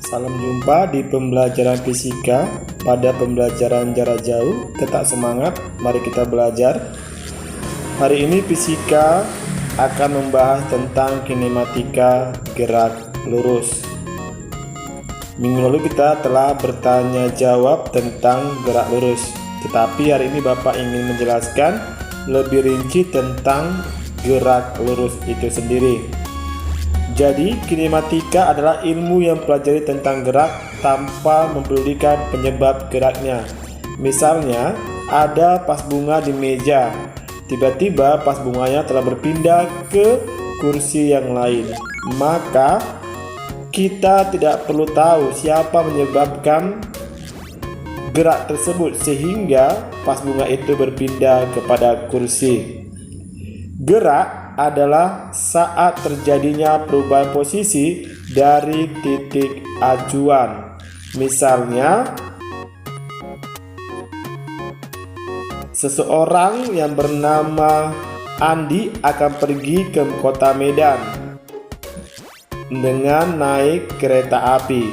Salam jumpa di pembelajaran fisika. Pada pembelajaran jarak jauh, tetap semangat, mari kita belajar. Hari ini fisika akan membahas tentang kinematika gerak lurus. Minggu lalu kita telah bertanya jawab tentang gerak lurus, tetapi hari ini Bapak ingin menjelaskan lebih rinci tentang gerak lurus itu sendiri. Jadi, kinematika adalah ilmu yang pelajari tentang gerak tanpa mempedulikan penyebab geraknya. Misalnya, ada vas bunga di meja. Tiba-tiba vas bunganya telah berpindah ke kursi yang lain. Maka, kita tidak perlu tahu siapa menyebabkan gerak tersebut sehingga vas bunga itu berpindah kepada kursi. Gerak adalah saat terjadinya perubahan posisi dari titik acuan. Misalnya, seseorang yang bernama Andi akan pergi ke kota Medan dengan naik kereta api.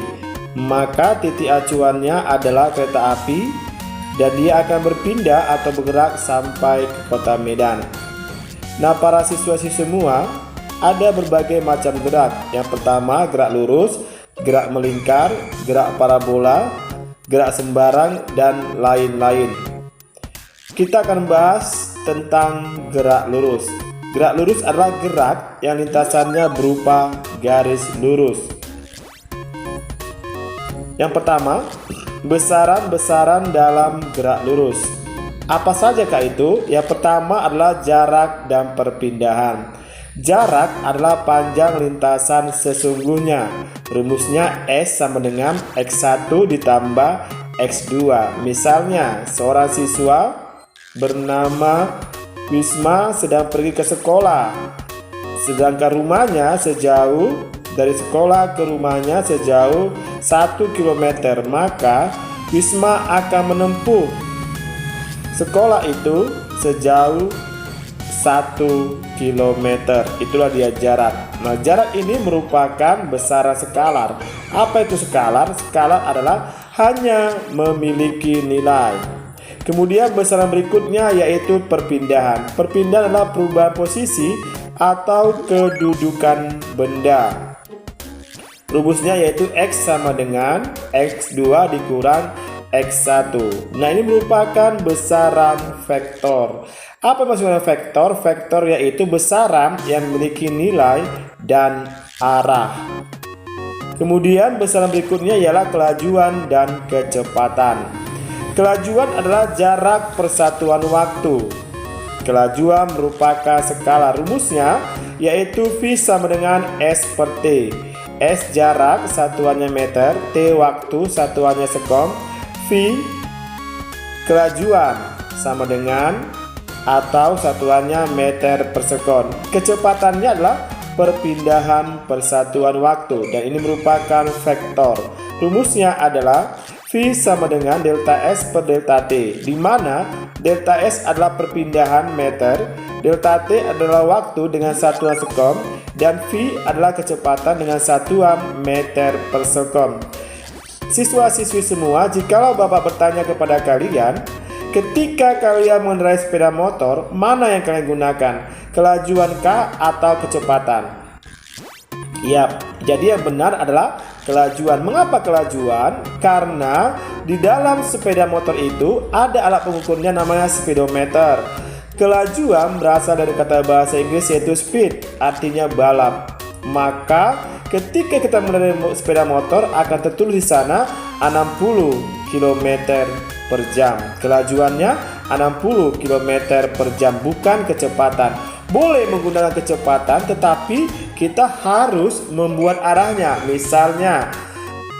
Maka titik acuannya adalah kereta api dan dia akan berpindah atau bergerak sampai ke kota Medan. Nah, para siswa-siswi semua, ada berbagai macam gerak. Yang pertama, gerak lurus, gerak melingkar, gerak parabola, gerak sembarang, dan lain-lain. Kita akan bahas tentang gerak lurus. Gerak lurus adalah gerak yang lintasannya berupa garis lurus. Yang pertama, besaran-besaran dalam gerak lurus. Apa saja kah itu? Yang pertama adalah jarak dan perpindahan. Jarak adalah panjang lintasan sesungguhnya. Rumusnya S sama dengan X1 ditambah X2. Misalnya, seorang siswa bernama Wisma sedang pergi ke sekolah. Sedangkan rumahnya dari sekolah ke rumahnya sejauh 1 km. Maka Wisma akan menempuh sekolah itu sejauh 1 km. Itulah dia jarak. Nah, jarak ini merupakan besaran skalar. Apa itu skalar? Skalar adalah hanya memiliki nilai. Kemudian besaran berikutnya yaitu perpindahan. Perpindahan adalah perubahan posisi atau kedudukan benda. Rumusnya yaitu X sama dengan X2 dikurang X1. Nah, ini merupakan besaran vektor. Apa maksudnya vektor? Vektor yaitu besaran yang memiliki nilai dan arah. Kemudian besaran berikutnya ialah kelajuan dan kecepatan. Kelajuan adalah jarak persatuan waktu. Kelajuan merupakan skala. Rumusnya yaitu V sama dengan S per T. S jarak satuannya meter, T waktu satuannya sekon, V kelajuan sama dengan atau satuannya meter per sekon. Kecepatannya adalah perpindahan persatuan waktu dan ini merupakan vektor. Rumusnya adalah V sama dengan delta S per delta T, di mana delta S adalah perpindahan meter, delta T adalah waktu dengan satuan sekon, dan V adalah kecepatan dengan satuan meter per sekon. Siswa-siswi semua, jikalau Bapak bertanya kepada kalian, ketika kalian mengendarai sepeda motor, mana yang kalian gunakan? Kelajuan kah atau kecepatan? Yap, jadi yang benar adalah kelajuan. Mengapa kelajuan? Karena di dalam sepeda motor itu ada alat pengukurnya namanya speedometer. Kelajuan berasal dari kata bahasa Inggris yaitu speed, artinya balap. Maka ketika kita mengendarai sepeda motor akan tertulis di sana 60 km per jam. Kelajuannya 60 km per jam, bukan kecepatan. Boleh menggunakan kecepatan, tetapi kita harus membuat arahnya. Misalnya,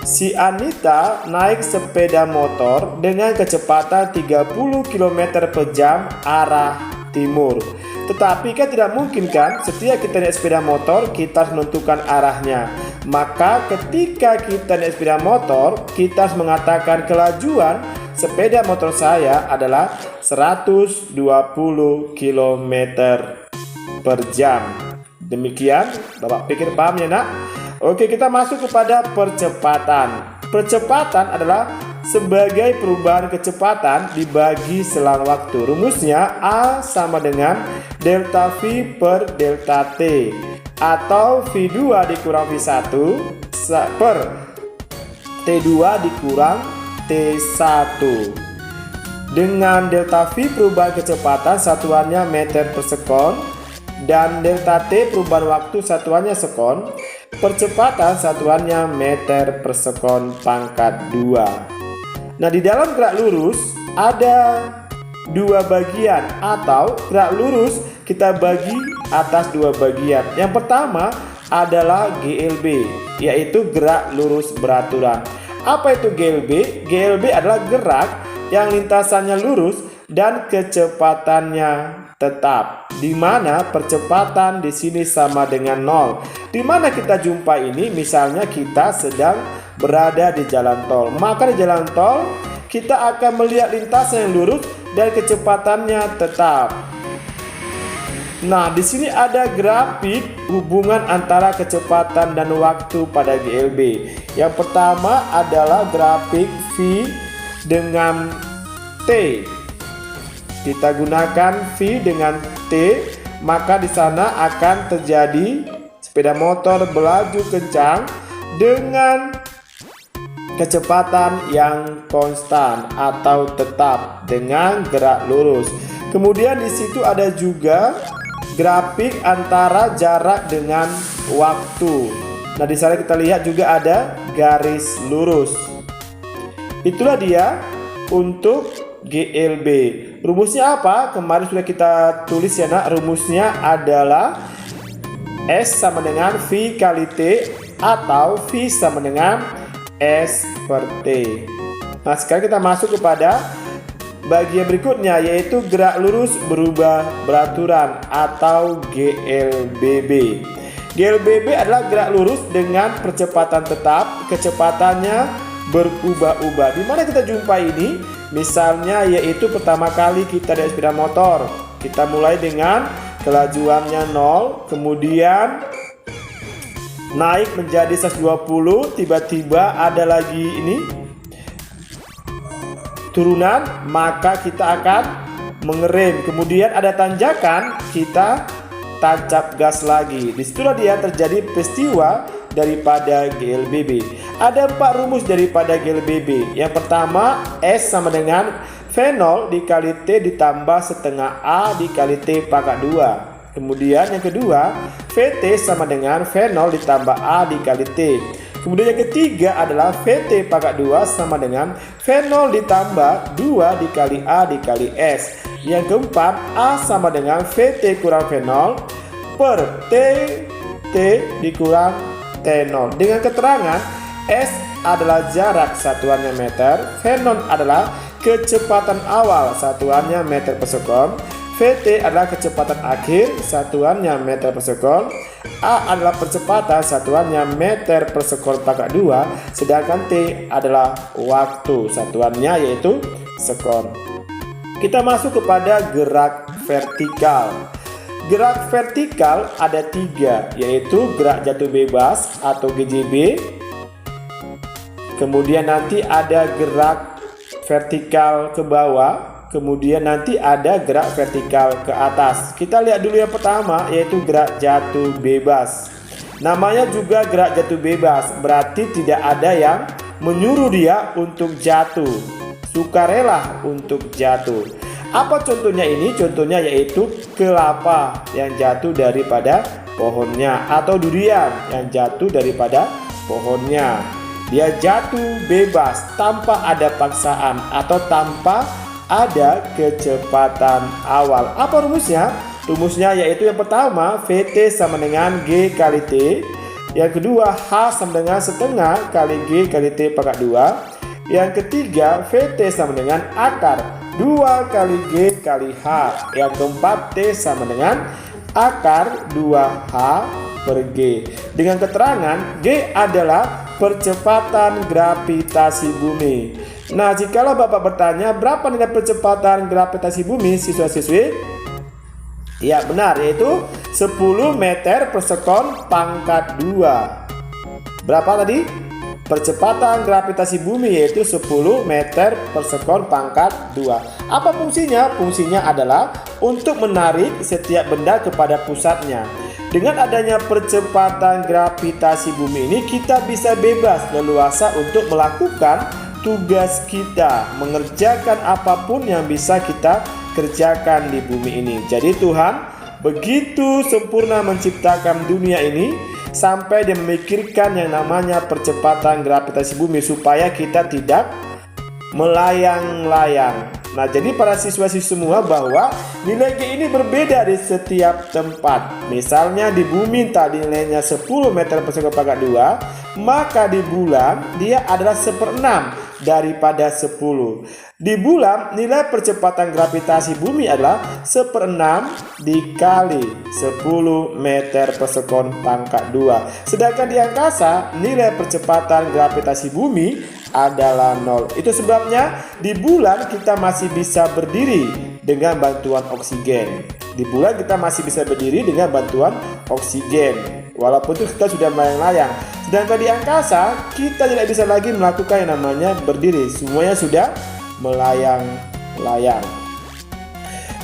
si Anita naik sepeda motor dengan kecepatan 30 km per jam arah timur. Tetapi kan tidak mungkin kan, setiap kita naik sepeda motor kita harus menentukan arahnya. Maka ketika kita naik sepeda motor, kita harus mengatakan kelajuan sepeda motor saya adalah 120 km per jam. Demikian, Bapak pikir paham ya nak? Oke, kita masuk kepada percepatan. Percepatan adalah sebagai perubahan kecepatan dibagi selang waktu. Rumusnya A sama dengan delta V per delta T, atau V2 dikurang V1 per T2 dikurang T1. Dengan delta V perubahan kecepatan satuannya meter per sekon, dan delta T perubahan waktu satuannya sekon, percepatan satuannya meter per sekon pangkat 2. Nah, di dalam gerak lurus ada dua bagian, atau gerak lurus kita bagi atas dua bagian. Yang pertama adalah GLB, yaitu gerak lurus beraturan. Apa itu GLB? GLB adalah gerak yang lintasannya lurus dan kecepatannya tetap, di mana percepatan di sini sama dengan 0. Di mana kita jumpa ini? Misalnya kita sedang berada di jalan tol, maka di jalan tol kita akan melihat lintasan yang lurus dan kecepatannya tetap. Nah, di sini ada grafik hubungan antara kecepatan dan waktu pada GLB. Yang pertama adalah grafik V dengan T. Kita gunakan V dengan T, maka di sana akan terjadi sepeda motor berlaju kencang dengan kecepatan yang konstan atau tetap dengan gerak lurus. Kemudian di situ ada juga grafik antara jarak dengan waktu. Nah, di sana kita lihat juga ada garis lurus. Itulah dia untuk GLB. Rumusnya apa? Kemarin sudah kita tulis ya nak. Rumusnya adalah S sama dengan V kali T, atau V sama dengan S per T. Nah, sekarang kita masuk kepada bagian berikutnya, yaitu gerak lurus berubah beraturan atau GLBB. GLBB adalah gerak lurus dengan percepatan tetap, kecepatannya berubah-ubah. Di mana kita jumpa ini? Misalnya yaitu pertama kali kita naik sepeda motor, kita mulai dengan kelajuannya 0, kemudian naik menjadi 120, tiba-tiba ada lagi ini turunan, maka kita akan mengerem. Kemudian ada tanjakan, kita tancap gas lagi. Disitulah dia terjadi peristiwa daripada GLBB. Ada 4 rumus daripada GLBB. Yang pertama, S sama dengan V0 dikali T ditambah setengah A dikali T pangkat 2. Kemudian yang kedua, VT sama dengan V0 ditambah A dikali T. Kemudian yang ketiga adalah VT pangkat 2 sama dengan V0 ditambah 2 dikali A dikali S. Yang keempat, A sama dengan VT kurang V0 per T dikurang T0. Dengan keterangan S adalah jarak satuannya meter, V0 adalah kecepatan awal satuannya meter per sekon, VT adalah kecepatan akhir satuannya meter per sekon, A adalah percepatan satuannya meter per sekon pangkat 2, sedangkan T adalah waktu satuannya yaitu sekon. Kita masuk kepada gerak vertikal. Gerak vertikal ada 3, yaitu gerak jatuh bebas atau GJB. Kemudian nanti ada gerak vertikal ke bawah. Kemudian nanti ada gerak vertikal ke atas. Kita lihat dulu yang pertama, yaitu gerak jatuh bebas. Namanya juga gerak jatuh bebas, berarti tidak ada yang menyuruh dia untuk jatuh, sukarela untuk jatuh. Apa contohnya ini? Contohnya yaitu kelapa yang jatuh daripada pohonnya, atau durian yang jatuh daripada pohonnya. Dia jatuh bebas tanpa ada paksaan atau tanpa ada kecepatan awal. Apa rumusnya? Rumusnya yaitu yang pertama, VT sama dengan G kali T. Yang kedua, H sama dengan setengah kali G kali T pangkat 2. Yang ketiga, VT sama dengan akar 2 kali G kali H. Yang keempat, T sama dengan akar 2H per G. Dengan keterangan G adalah percepatan gravitasi bumi. Nah, jikalau Bapak bertanya berapa nilai percepatan gravitasi bumi, siswa-siswi? Ya, benar, yaitu 10 meter per sekon pangkat 2. Berapa tadi? Percepatan gravitasi bumi yaitu 10 meter per sekon pangkat 2. Apa fungsinya? Fungsinya adalah untuk menarik setiap benda kepada pusatnya. Dengan adanya percepatan gravitasi bumi ini, kita bisa bebas leluasa untuk melakukan tugas kita, mengerjakan apapun yang bisa kita kerjakan di bumi ini. Jadi Tuhan begitu sempurna menciptakan dunia ini sampai dia memikirkan yang namanya percepatan gravitasi bumi supaya kita tidak melayang-layang. Nah, jadi para siswa-siswa semua bahwa nilai G ini berbeda di setiap tempat. Misalnya di bumi tadi nilainya 10 meter per sekon pangkat 2, maka di bulan dia adalah 1/6 daripada 10. Di bulan nilai percepatan gravitasi bumi adalah 1/6 dikali 10 meter per sekon pangkat 2. Sedangkan di angkasa nilai percepatan gravitasi bumi adalah 0. Itu sebabnya di bulan kita masih bisa berdiri dengan bantuan oksigen. Di bulan kita masih bisa berdiri dengan bantuan oksigen, walaupun itu kita sudah melayang-layang. Sedangkan di angkasa kita tidak bisa lagi melakukan yang namanya berdiri, semuanya sudah melayang-layang.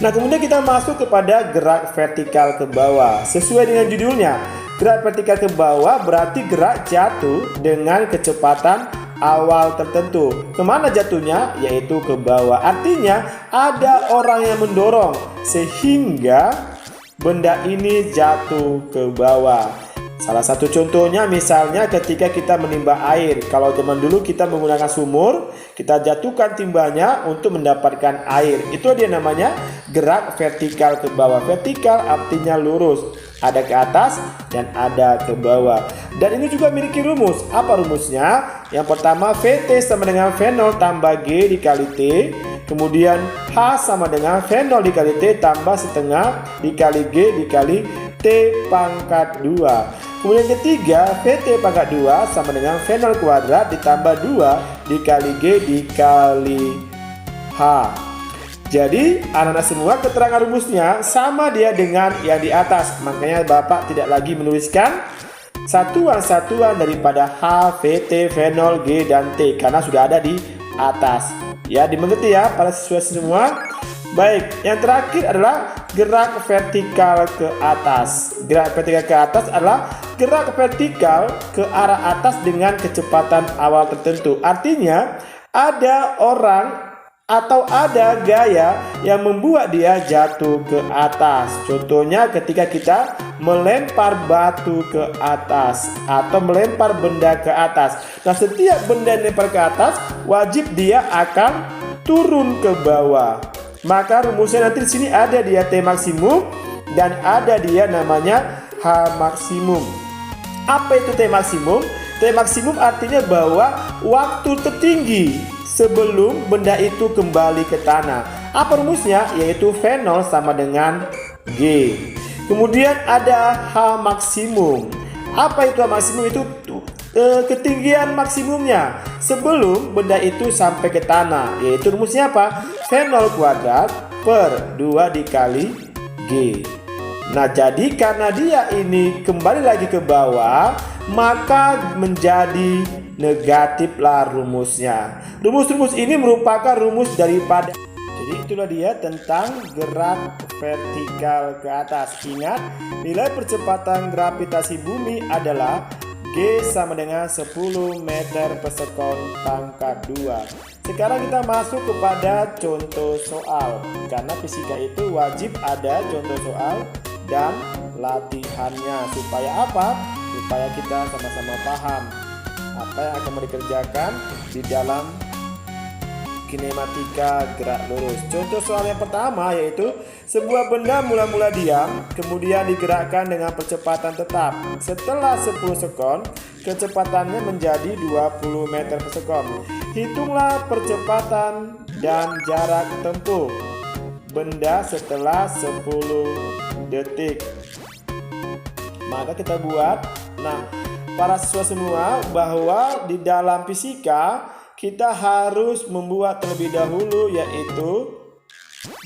Nah, kemudian kita masuk kepada gerak vertikal ke bawah. Sesuai dengan judulnya, gerak vertikal ke bawah berarti gerak jatuh dengan kecepatan awal tertentu. Kemana jatuhnya? Yaitu ke bawah. Artinya ada orang yang mendorong sehingga benda ini jatuh ke bawah. Salah satu contohnya misalnya ketika kita menimba air. Kalau zaman dulu kita menggunakan sumur, kita jatuhkan timbanya untuk mendapatkan air. Itu dia namanya gerak vertikal ke bawah. Vertikal artinya lurus, ada ke atas dan ada ke bawah. Dan ini juga memiliki rumus. Apa rumusnya? Yang pertama, VT sama dengan V0 tambah G dikali T. Kemudian H sama dengan V0 dikali T tambah setengah dikali G dikali T pangkat 2. Kemudian ketiga, VT pangkat 2 sama dengan V0 kuadrat ditambah 2 dikali G dikali H. Jadi anak-anak semua keterangan rumusnya sama dia dengan yang di atas. Makanya Bapak tidak lagi menuliskan satuan-satuan daripada H, VT, V0, G, dan T karena sudah ada di atas. Ya, dimengerti ya para siswa semua. Baik, yang terakhir adalah gerak vertikal ke atas. Gerak vertikal ke atas adalah gerak vertikal ke arah atas dengan kecepatan awal tertentu. Artinya ada orang atau ada gaya yang membuat dia jatuh ke atas. Contohnya ketika kita melempar batu ke atas atau melempar benda ke atas. Nah, setiap benda yang dilempar ke atas wajib dia akan turun ke bawah. Maka rumusnya nanti di sini ada dia T maksimum dan ada dia namanya H maksimum. Apa itu T maksimum? T maksimum artinya bahwa waktu tertinggi sebelum benda itu kembali ke tanah. Apa rumusnya? Yaitu V0 sama dengan G. Kemudian ada H maksimum. Apa itu H maksimum? Itu ketinggian maksimumnya sebelum benda itu sampai ke tanah. Yaitu rumusnya apa? V0 kuadrat per 2 dikali G. Nah, jadi karena dia ini kembali lagi ke bawah, maka menjadi negatif lah rumusnya. Rumus-rumus ini merupakan rumus daripada. Jadi itulah dia tentang gerak vertikal ke atas. Ingat, nilai percepatan gravitasi bumi adalah G sama dengan 10 meter per sekon pangkat 2. Sekarang kita masuk kepada contoh soal. Karena fisika itu wajib ada contoh soal dan latihannya. Supaya apa? Supaya kita sama-sama paham apa yang akan dikerjakan di dalam kinematika gerak lurus. Contoh soal yang pertama yaitu sebuah benda mula-mula diam, kemudian digerakkan dengan percepatan tetap. Setelah 10 sekon, kecepatannya menjadi 20 meter per sekon. Hitunglah percepatan dan jarak tempuh benda setelah 10 detik. Maka kita buat, nah para siswa semua, bahwa di dalam fisika kita harus membuat terlebih dahulu, yaitu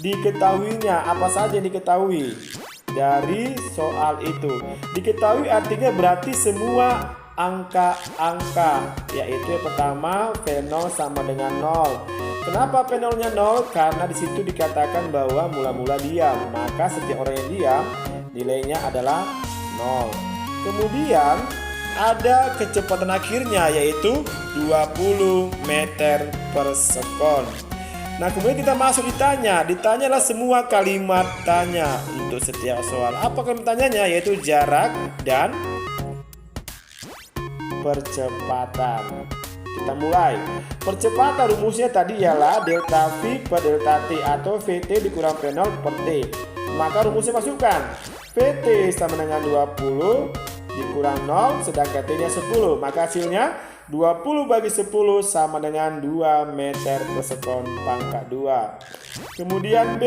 diketahuinya apa saja yang diketahui dari soal itu. Diketahui artinya berarti semua angka-angka, yaitu yang pertama V0 sama dengan 0. Kenapa V0-nya 0? Karena di situ dikatakan bahwa mula-mula diam, maka setiap orang yang diam nilainya adalah 0. Kemudian ada kecepatan akhirnya yaitu 20 meter per sekon. Nah, kemudian kita masuk ditanyalah semua kalimat tanya untuk setiap soal. Apa kalimat tanyanya? Yaitu jarak dan percepatan. Kita mulai. Percepatan rumusnya tadi ialah delta V per delta T atau VT dikurang V0 per T. Maka rumusnya masukkan. VT sama dengan 20 dikurang 0 sedangkan T-nya 10. Maka hasilnya 20 bagi 10 sama dengan 2 meter per sekon pangkat 2. Kemudian B.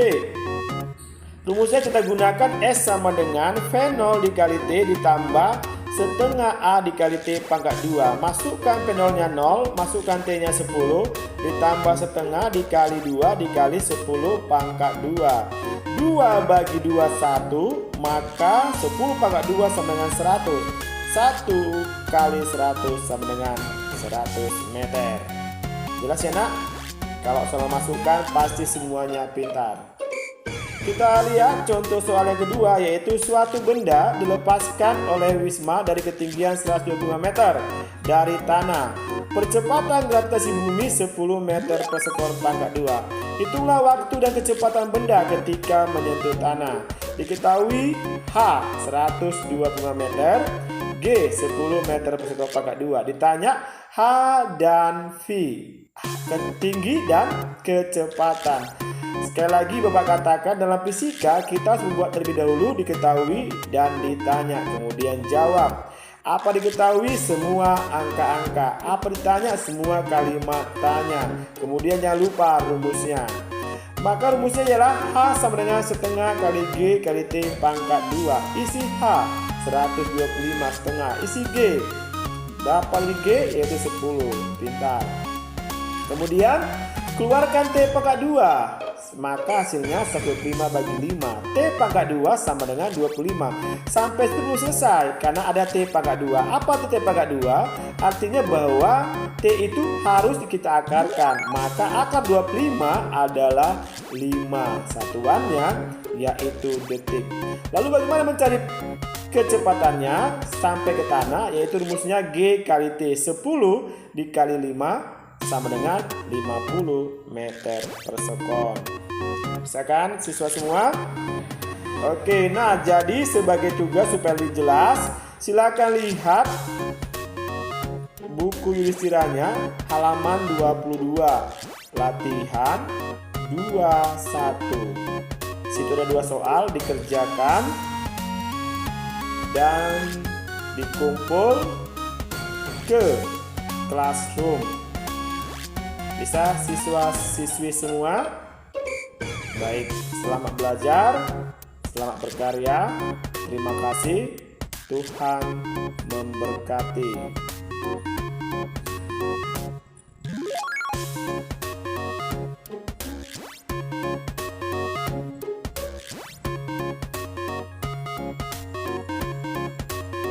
Rumusnya kita gunakan S sama dengan V0 dikali T ditambah setengah A dikali T pangkat 2. Masukkan V0-nya 0, masukkan T-nya 10, ditambah setengah dikali 2 dikali 10 pangkat 2. 2 bagi 2 1, maka 10 pangkat 2 sama dengan 100. 1 kali 100 sama dengan 100 meter. Jelas ya nak? Kalau soal masukkan pasti semuanya pintar. Kita lihat contoh soal yang kedua, yaitu suatu benda dilepaskan oleh Wisma dari ketinggian 125 meter dari tanah. Percepatan gravitasi bumi 10 meter per sekon pangkat 2. Hitunglah waktu dan kecepatan benda ketika menyentuh tanah. Diketahui H 125 meter, G 10 meter per sekon pangkat 2. Ditanya H dan V, tinggi dan kecepatan. Sekali lagi Bapak katakan, dalam fisika kita harus membuat terlebih dahulu diketahui dan ditanya, kemudian jawab. Apa diketahui? Semua angka-angka. Apa ditanya? Semua kalimat tanya. Kemudian jangan lupa rumusnya. Maka rumusnya ialah H sama dengan setengah kali G kali T pangkat 2. Isi H 125 setengah. Isi G dapat G yaitu 10. Pintar. Kemudian keluarkan T pangkat 2. Maka hasilnya 15 bagi 5. T pangkat 2 sama dengan 25. Sampai itu selesai karena ada T pangkat 2. Apa itu T pangkat 2? Artinya bahwa T itu harus kita akarkan. Maka akar 25 adalah 5. Satuannya yaitu detik. Lalu bagaimana mencari kecepatannya sampai ke tanah? Yaitu rumusnya G kali T. 10 dikali 5 sama dengan 50 meter per sekon. Bisa kan siswa semua? Oke, nah jadi sebagai tugas supaya lebih jelas, silakan lihat buku Yudhisthiranya halaman 22, latihan 21. Situ ada 2 soal dikerjakan dan dikumpul ke classroom. Bisa siswa-siswi semua? Baik, selamat belajar, selamat berkarya. Terima kasih. Tuhan memberkati.